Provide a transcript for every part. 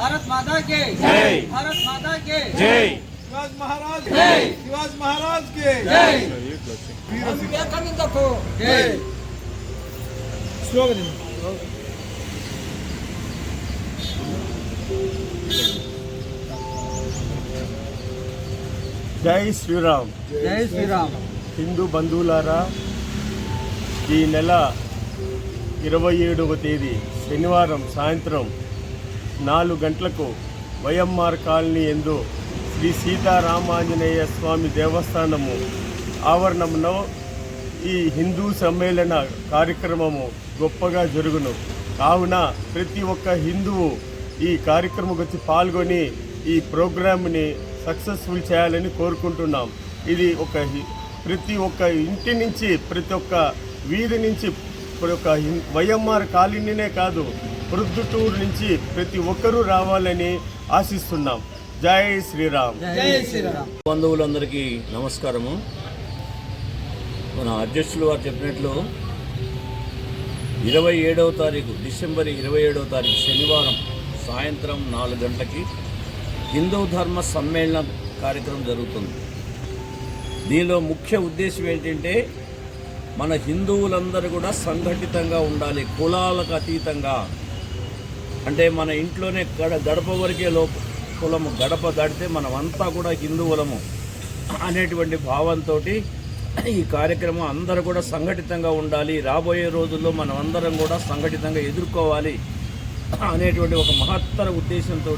भारत माता के जय, भारत माता के जय, शिवाजी महाराज जय, शिवाजी महाराज के जय, विवेकानंद को जय। स्लोगन జై శ్రీరామ్. జై శ్రీరామ్. హిందూ బంధువులారా, ఈ నెల 27వ తేదీ శనివారం సాయంత్రం 4 గంటలకు వైఎంఆర్ కాలనీ యందు శ్రీ సీతారామాంజనేయ స్వామి దేవస్థానము ఆవరణంలో ఈ హిందూ సమ్మేళన కార్యక్రమము గొప్పగా జరుగును. కావున ప్రతి ఒక్క హిందువు ఈ కార్యక్రమం వచ్చి పాల్గొని ఈ ప్రోగ్రామ్ని సక్సెస్ఫుల్ చేయాలని కోరుకుంటున్నాం. ఇది ప్రతి ఒక్క ఇంటి నుంచి, ప్రతి ఒక్క వీధి నుంచి, ప్రతి ఒక్క వైఎంఆర్ కాలనీనే కాదు, ప్రొద్దుటూరు నుంచి ప్రతి ఒక్కరూ రావాలని ఆశిస్తున్నాం. జై శ్రీరామ్. జై శ్రీరామ్. బంధువులందరికీ నమస్కారము. మన అధ్యక్షులు వారు చెప్పినట్లు 27వ తారీఖు డిసెంబర్ 27వ తారీఖు శనివారం సాయంత్రం 4 గంటలకి హిందూ ధర్మ సమ్మేళనం కార్యక్రమం జరుగుతుంది. దీనిలో ముఖ్య ఉద్దేశం ఏంటంటే మన హిందువులందరూ కూడా సంఘటితంగా ఉండాలి, కులాలకు అతీతంగా. అంటే మన ఇంట్లోనే గడప వరకే కులము, గడప దాటితే మనమంతా కూడా హిందువులము అనేటువంటి భావంతో ఈ కార్యక్రమం అందరూ కూడా సంఘటితంగా ఉండాలి, రాబోయే రోజుల్లో మనం అందరం కూడా సంఘటితంగా ఎదుర్కోవాలి అనేటువంటి ఒక మహత్తర ఉద్దేశంతో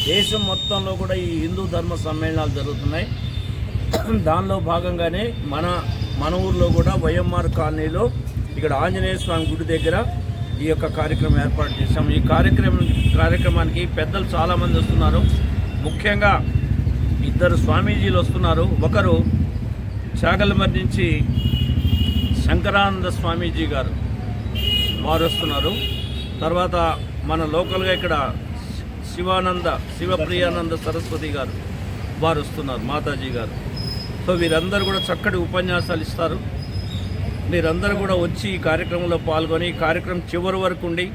దేశం మొత్తంలో కూడా ఈ హిందూ ధర్మ సమ్మేళనాలు జరుగుతున్నాయి. దానిలో భాగంగానే మన ఊర్లో కూడా వైఎంఆర్ కాలనీలో ఇక్కడ ఆంజనేయ స్వామి గుడి దగ్గర ఈ యొక్క కార్యక్రమం ఏర్పాటు చేశాము. ఈ కార్యక్రమానికి పెద్దలు చాలామంది వస్తున్నారు. ముఖ్యంగా 2 స్వామీజీలు వస్తున్నారు. ఒకరు చాగల్మర్ నుంచి శంకరానంద స్వామీజీ గారు వారు వస్తున్నారు. తర్వాత మన లోకల్గా ఇక్కడ శివప్రియానంద సరస్వతి గారు వారు వస్తున్నారు, మాతాజీ గారు. సో వీరందరూ కూడా చక్కటి ఉపన్యాసాలు ఇస్తారు. మీరందరూ కూడా వచ్చి ఈ కార్యక్రమంలో పాల్గొని ఈ కార్యక్రమం చివరి వరకు ఉండి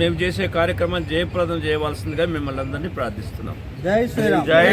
మేము చేసే కార్యక్రమాన్ని జయప్రదం చేయవలసిందిగా మిమ్మల్ని అందరినీ ప్రార్థిస్తున్నాం. జై శ్రీరామ్. జై